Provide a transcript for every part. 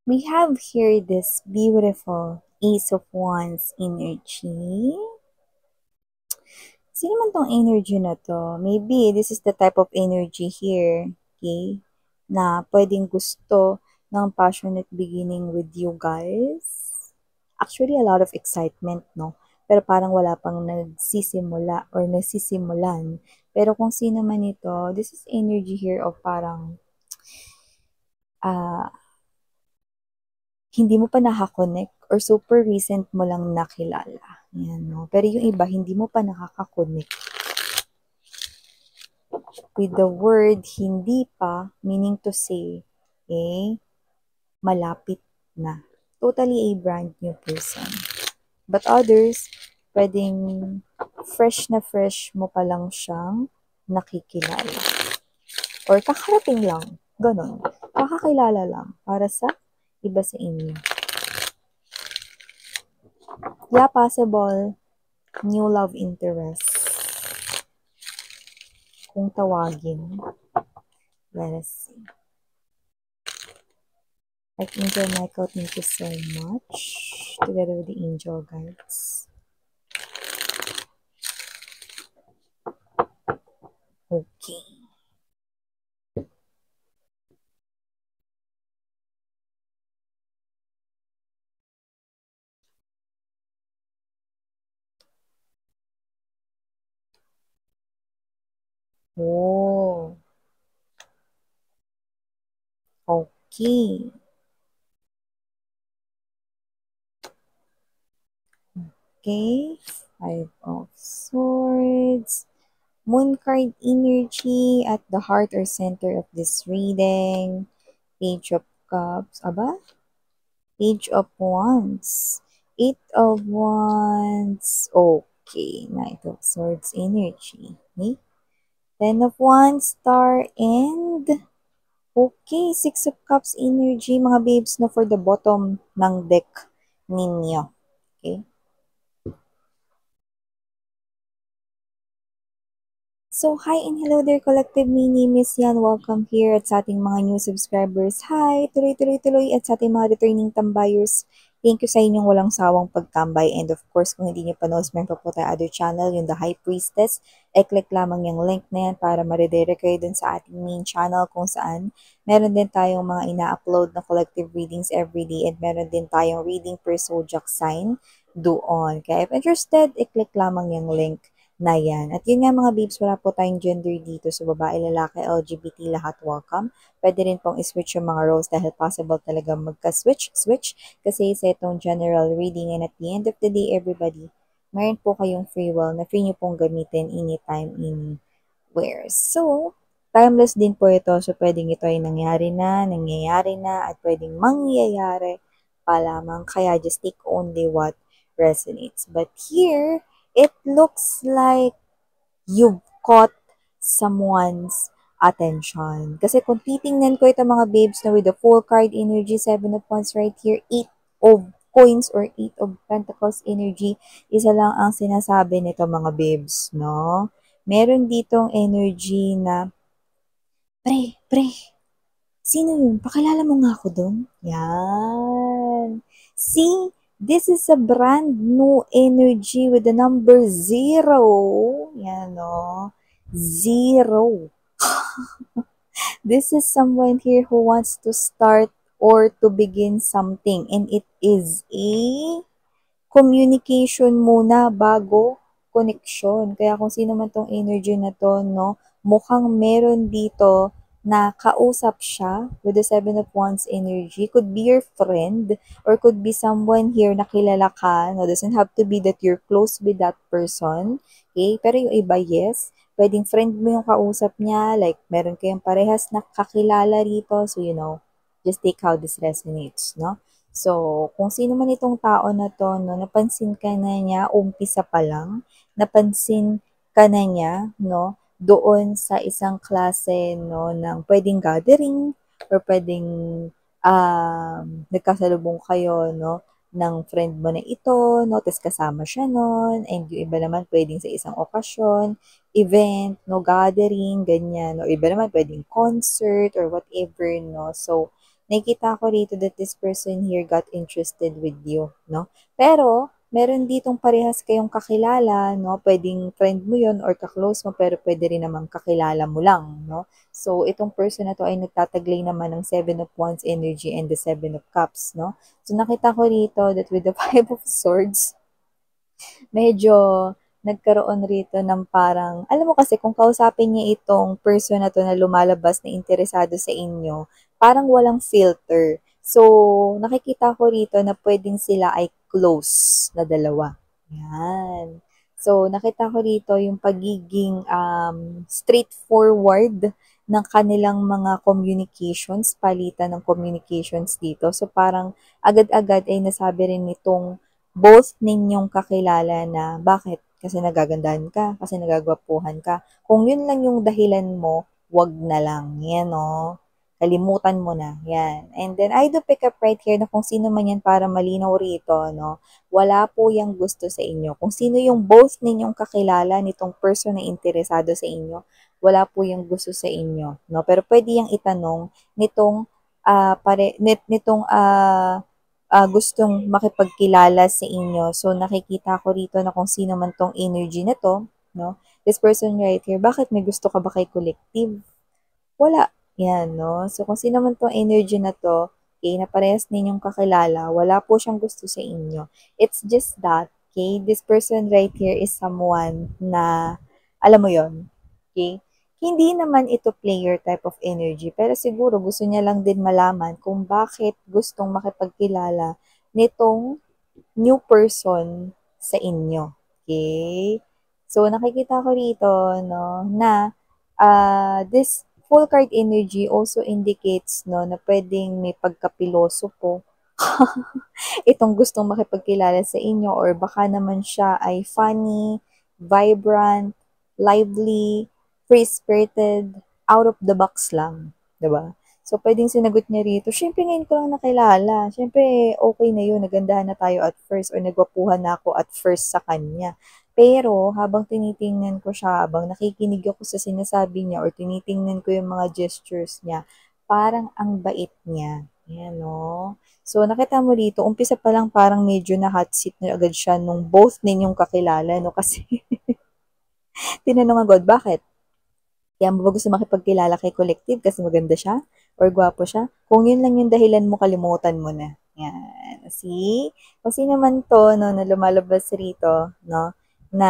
We have here this beautiful Ace of Wands energy. Sino man tong energy na to? Maybe this is the type of energy here, okay? Na pwedeng gusto ng passionate beginning with you guys. Actually, a lot of excitement, no? Pero parang wala pang nagsisimula or nagsisimulan. Pero kung sino man ito, this is energy here of parang ah hindi mo pa nakakonect or super recent mo lang nakilala. Yan, no? Pero yung iba, hindi mo pa nakakakonect with the word hindi pa, meaning to say, malapit na. Totally a brand new person. But others, pwedeng fresh mo pa lang siyang nakikilala. Or kakarating lang. Ganon. Kakakilala lang para sa iba sa inyo. Yeah, possible new love interest. Kung tawagin. Let us see. Archangel Michael, thank you so much. Together with the angel guides. Okay. Oh. Okay. Okay. Five of Swords. Moon card energy at the heart or center of this reading. Page of Cups. Aba? Page of Wands. Eight of Wands. Okay. Knight of Swords energy. Okay. Ten of Wands, Star, and okay, Six of Cups energy, mga babes, no, for the bottom ng deck ninyo. Okay? So, hi and hello there, collective. My name is Yan. Welcome here at sa ating mga new subscribers. Hi! Tuloy-tuloy-tuloy at sa ating mga returning tambayers. Thank you sa inyong walang sawang pagtambay. And of course, kung hindi nyo pa knows, meron pa po tayo other channel, yung The High Priestess. I-click lamang yung link na yan para ma-redirect kayo dun sa ating main channel kung saan meron din tayong mga ina-upload na collective readings everyday and meron din tayong reading per zodiac sign doon. Kaya if interested, i-click lamang yung link na yan. At yun nga mga babes, wala po tayong gender dito. So, babae, lalaki, LGBT, lahat welcome. Pwede rin pong i-switch yung mga roles dahil possible talaga magka-switch. Kasi sa itong general reading and at the end of the day, everybody, mayroon po kayong free will na free nyo pong gamitin anytime, anywhere. So, timeless din po ito. So, pwedeng ito ay nangyayari na, at pwedeng mangyayari pa lamang. Kaya just take only what resonates. But here, it looks like you've caught someone's attention. Kasi kung titingnan ko ito mga babes na with the full card energy, Seven of Wands right here, Eight of Coins or Eight of Pentacles energy, isa lang ang sinasabi nito mga babes, no? Meron ditong energy na, pre, sino yun? Pakilala mo nga ako dun. Yan. See, this is a brand new energy with the number 0. Yan, no? 0. This is someone here who wants to start or to begin something. And it is a communication muna bago connection. Kaya kung sino man tong energy na to, no, mukhang meron dito na kausap siya with the Seven of Wands energy. Could be your friend or could be someone here na kilala ka. No, doesn't have to be that you're close with that person. Okay? Pero yung iba, yes. Pwedeng friend mo yung kausap niya. Like, meron kayong parehas na kakilala rito. So, just take how this resonates, no? So, kung sino man itong tao na to, no, napansin ka na niya, umpisa pa lang, napansin ka na niya, no, doon sa isang klase, no, ng pwedeng gathering, or pwedeng nagkasalubong kayo, no, ng friend mo na ito, no, tapos kasama siya nun, and yung iba naman pwedeng sa isang okasyon, event, no, gathering, ganyan, no, iba naman pwedeng concert, or whatever, no, so, nakikita ko rito that this person here got interested with you, no? Pero, meron ditong parehas kayong kakilala, no? Pwedeng friend mo yon or kaklose mo, pero pwede rin namang kakilala mo lang, no? So, itong person na to ay nagtataglay naman ng Seven of Wands energy and the Seven of Cups, no? So, nakita ko rito that with the Five of Swords, medyo nagkaroon rito ng parang, alam mo kasi kung kausapin niya itong person na to na lumalabas na interesado sa inyo, parang walang filter. So, nakikita ko rito na pwedeng sila ay close na dalawa. Yan. So, nakita ko rito yung pagiging straightforward ng kanilang mga communications, palitan ng communications dito. So, parang agad-agad ay nasabi rin nitong both ninyong kakilala na bakit? Kasi nagagandahan ka, kasi nagagwapuhan ka. Kung yun lang yung dahilan mo, wag na lang. Yan, no? Kalimutan mo na. Yan. And then, I do pick up right here na kung sino man yan para malinaw rito, no? Wala po yung gusto sa inyo. Kung sino yung both ninyong kakilala nitong person na interesado sa inyo, wala po yung gusto sa inyo, no? Pero pwede yung itanong nitong gustong makipagkilala sa inyo. So, nakikita ko rito na kung sino man tong energy na to, no? This person right here, bakit may gusto ka ba kay collective? Wala. Yan, no? So, kung sino man tong energy na to, okay, na parehas ninyong kakilala, wala po siyang gusto sa inyo. It's just that, okay, this person right here is someone na, alam mo yon, okay? Hindi naman ito player type of energy, pero siguro gusto niya lang din malaman kung bakit gustong makipagkilala nitong new person sa inyo. Okay? So, nakikita ko rito, no, na this full card energy also indicates, no, na pwedeng may pagkapiloso po itong gustong makipagkilala sa inyo or baka naman siya ay funny, vibrant, lively, free-spirited, out of the box lang. 'Di ba? So, pwedeng sinagot niya rito, syempre ngayon ko lang nakilala. Syempre, okay na yun. Nagandahan na tayo at first or nagwapuhan na ako at first sa kanya. Pero, habang tinitingnan ko siya, habang nakikinig ako sa sinasabi niya or tinitingnan ko yung mga gestures niya, parang ang bait niya. Yan, no? So, nakita mo dito, umpisa pa lang parang medyo na hot seat na agad siya nung both ninyong kakilala, no? Kasi, tinanong agad, bakit? Kaya mo ba gusto makipagkilala kay collective kasi maganda siya? Or gwapo siya? Kung yun lang yung dahilan mo, kalimutan mo na. Yan. See? Kasi naman to, no, na lumalabas rito, no, na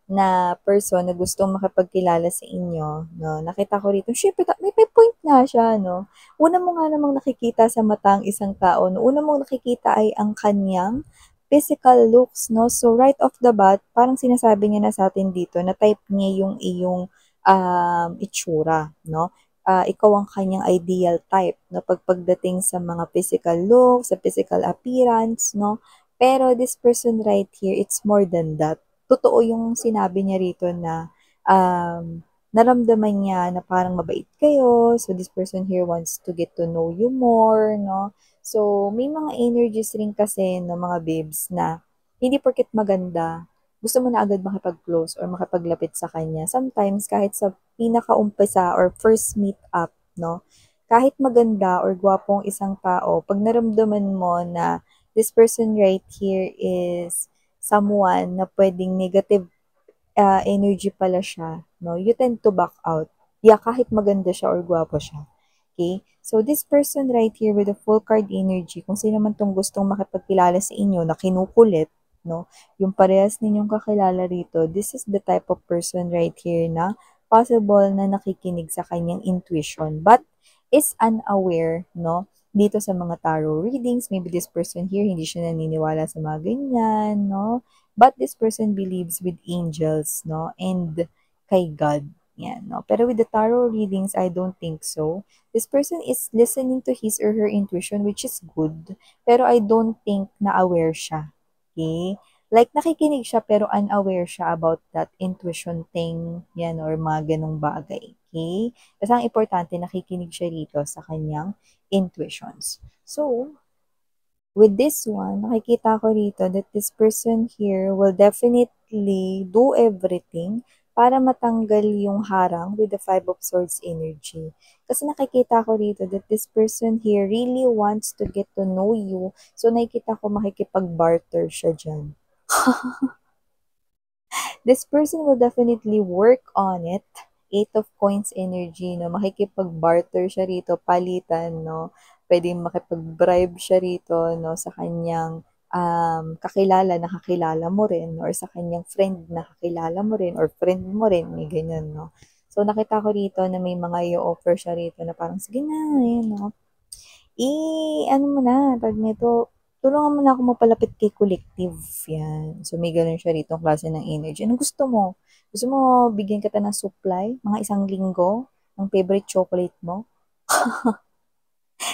na person na gustong makipagkilala sa inyo, no, nakita ko rito, syempre, may point nga siya, no. Una mo nga namang nakikita sa mata ang isang tao, no, una mong nakikita ay ang kanyang physical looks, no. So, right off the bat, parang sinasabi niya na sa atin dito na type niya yung iyong itsura, no. Ikaw ang kanyang ideal type, no, pagdating sa mga physical looks, sa physical appearance, no. Pero this person right here, it's more than that. Totoo yung sinabi niya rito na naramdaman niya na parang mabait kayo. So, this person here wants to get to know you more, no? So, may mga energies rin kasi ng mga babes na hindi porket maganda, gusto mo na agad makipag-close or makipaglapit sa kanya. Sometimes, kahit sa pinaka-umpisa or first meet up, no? Kahit maganda or gwapong isang tao, pag naramdaman mo na this person right here is someone na pwedeng negative energy pala siya, no, you tend to back out. Yeah, kahit maganda siya or gwapo siya. Okay? So, this person right here with the full card energy, kung sino man tong gustong makipagkilala sa inyo na kinukulit, no, yung parehas ninyong kakilala rito, this is the type of person right here na possible na nakikinig sa kanyang intuition but is unaware, no, dito sa mga tarot readings. Maybe this person here, hindi siya naniniwala sa mga ganyan, no? But this person believes with angels, no? And kay God. Yan, no? Pero with the tarot readings, I don't think so. This person is listening to his or her intuition, which is good. Pero I don't think na aware siya. Okay? Like, nakikinig siya pero unaware siya about that intuition thing, yan, or mga ganong bagay. Okay? Kasi ang importante, nakikinig siya rito sa kanyang intuitions. So, with this one, nakikita ko rito that this person here will definitely do everything para matanggal yung harang with the Five of Swords energy. Kasi nakikita ko rito that this person here really wants to get to know you. So nakikita ko makikipag-barter siya dyan. This person will definitely work on it. Eight of Coins energy, no? Makikipag-barter siya rito, palitan, no? Pwedeng makipag-bribe siya rito, no? Sa kanyang kakilala na kakilala mo rin, or sa kanyang friend na kakilala mo rin, or friend mo rin, may ganyan, no? So, nakita ko rito na may mga i-offer siya rito na parang, sige na, ayan, no? Ano mo na, tag nito, tulungan mo na ako mapalapit kay collective. Yan. So, may ganun siya rito, klase ng energy. Anong gusto mo? Gusto mo bigyan kita ng supply? Mga isang linggo? Ng favorite chocolate mo?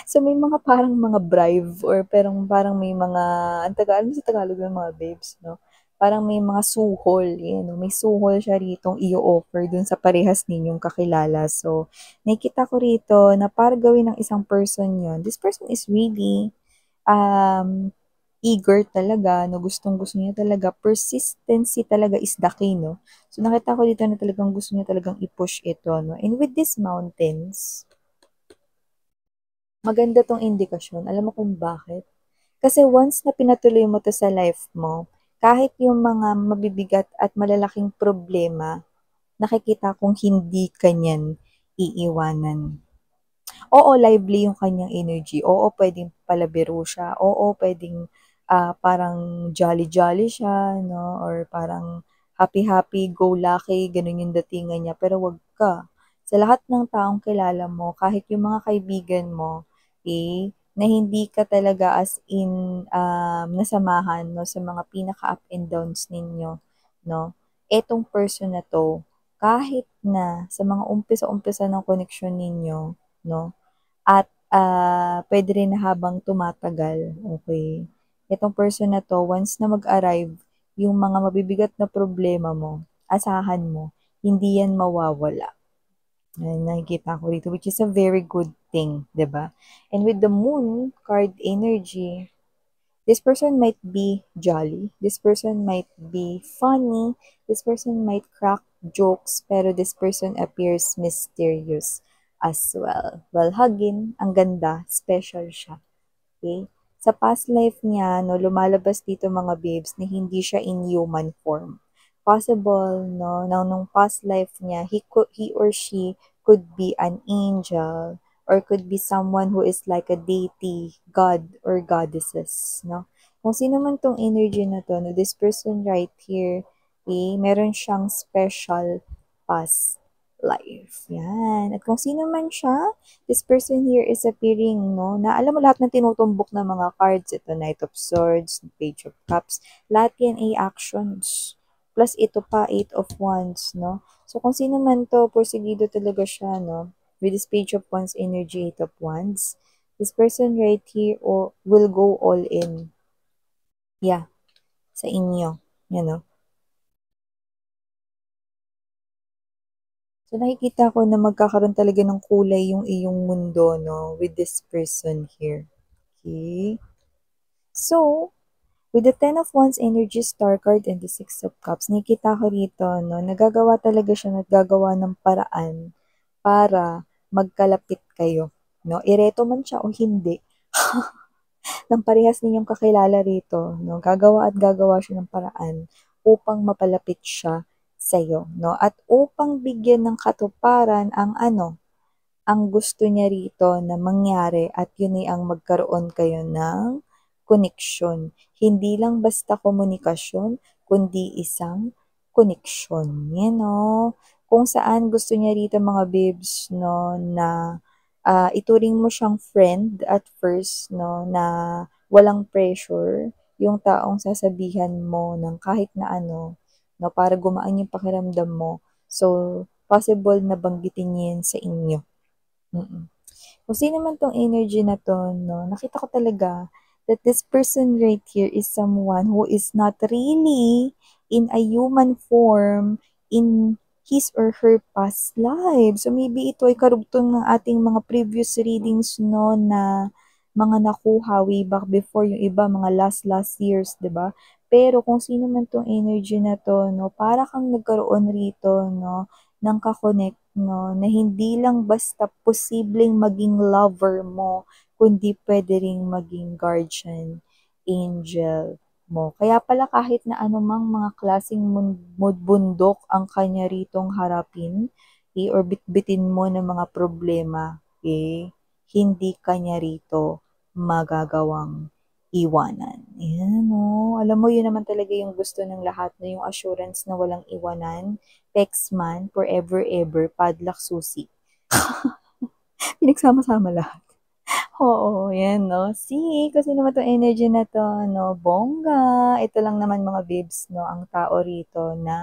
So, may mga parang mga bribe or parang may mga, ano sa Tagalog ng mga babes, no? Parang may mga suhol, yan, no? May suhol siya rito i-offer dun sa parehas ninyong kakilala. So, nakikita ko rito na para gawin ng isang person yon. This person is really um, eager talaga, no? Gustong-gusto niya talaga. Persistency talaga is the key, no? So, nakita ko dito na talagang gusto niya talagang i-push ito, no? And with these mountains, maganda 'tong indikasyon. Alam mo kung bakit? Kasi once na pinatuloy mo 'to sa life mo, kahit yung mga mabibigat at malalaking problema, nakikita kong hindi ka niyan iiwanan. Oo, lively yung kanyang energy. Oo, puwedeng palabiro siya. Oo, puwedeng, parang jolly-jolly siya 'no, or parang happy-happy, go lucky, gano'n yung datingan niya. Pero 'wag ka. Sa lahat ng taong kilala mo, kahit yung mga kaibigan mo, na hindi ka talaga as in, nasamahan 'no, sa mga pinaka-up and downs ninyo 'no, etong person na 'to, kahit na sa mga umpisa-umpisa ng koneksyon ninyo 'no, at, puwede rin na habang tumatagal, okey. Itong person na 'to once na mag-arrive yung mga mabibigat na problema mo, asahan mo, hindi yan mawawala. Ayan, nakikita ko rito, which is a very good thing, 'di ba? And with the Moon card energy, this person might be jolly, this person might be funny, this person might crack jokes, pero this person appears mysterious as well. Well, Hagin, ang ganda, special siya. Okay? Sa past life niya, no, lumalabas dito mga babes na hindi siya in human form. Possible, no, na nung past life niya, he or she could be an angel or could be someone who is like a deity, god or goddesses, no? Kung sino man tong energy na to, no, this person right here, meron siyang special past life. Yan. At kung sino man siya, this person here is appearing, no, na alam mo lahat ng tinutumbok ng mga cards, ito Knight of Swords, Page of Cups, lahat yan ay actions. Plus ito pa, Eight of Wands, no. So kung sino man to, porsigido talaga siya, no, with this Page of Wands energy, Eight of Wands, this person right here will go all in. Yeah, sa inyo. Yan, no. So, nakikita ko na magkakaroon talaga ng kulay yung iyong mundo, no, with this person here. Okay? So, with the Ten of Wands energy star card and the Six of Cups, nakikita ko rito, no, nagagawa talaga siya, nagagawa ng paraan para magkalapit kayo. No? Ireto man siya o hindi, ng parehas ninyong kakilala rito, no? Gagawa at gagawa siya ng paraan upang mapalapit siya sa iyo, no? At upang bigyan ng katuparan ang ang gusto niya rito na mangyari at yun ay ang magkaroon kayo ng koneksyon. Hindi lang basta komunikasyon, kundi isang koneksyon. Yan, no? Kung saan gusto niya rito mga babes, no, na ituring mo siyang friend at first, no, na walang pressure, yung taong sasabihan mo ng kahit na ano, no, para gumaan yung pakiramdam mo. So, possible na banggitin niya yan sa inyo. Mm. Kung sino man tong energy na 'to 'no, nakita ko talaga that this person right here is someone who is not really in a human form in his or her past life. So maybe ito ay karugtong ng ating mga previous readings 'no, na mga nakuha way back before, yung iba mga last years, 'di ba? Pero kung sino man 'tong energy na 'to 'no, para kang nagkaroon rito 'no, ng ka-connect 'no, na hindi lang basta posibleng maging lover mo, kundi puwede ring maging guardian angel mo. Kaya pala kahit na anumang mga klaseng bundok ang kanya ritong harapin, or bitbitin mo ng mga problema, hindi kanya rito magagawang iwanan. Ayan 'no, alam mo yun naman talaga yung gusto ng lahat 'no, yung assurance na walang iwanan, man, forever ever, padlock, susi. Pinagsama-sama lahat. Oo, 'yan 'no. See, kasi naman 'tong energy na 'to 'no, bongga. Ito lang naman mga bibs 'no, ang tao rito na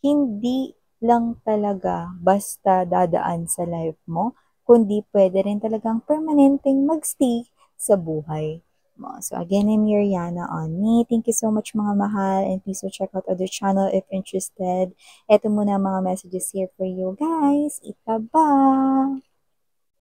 hindi lang talaga basta dadaan sa life mo, kundi puwede rin talagang permanenteng mag-stay sa buhay mo. So again, I'm Yuriana on me. Thank you so much mga mahal, and please do check out other channel if interested. Eto muna ang mga messages here for you guys. Itaba!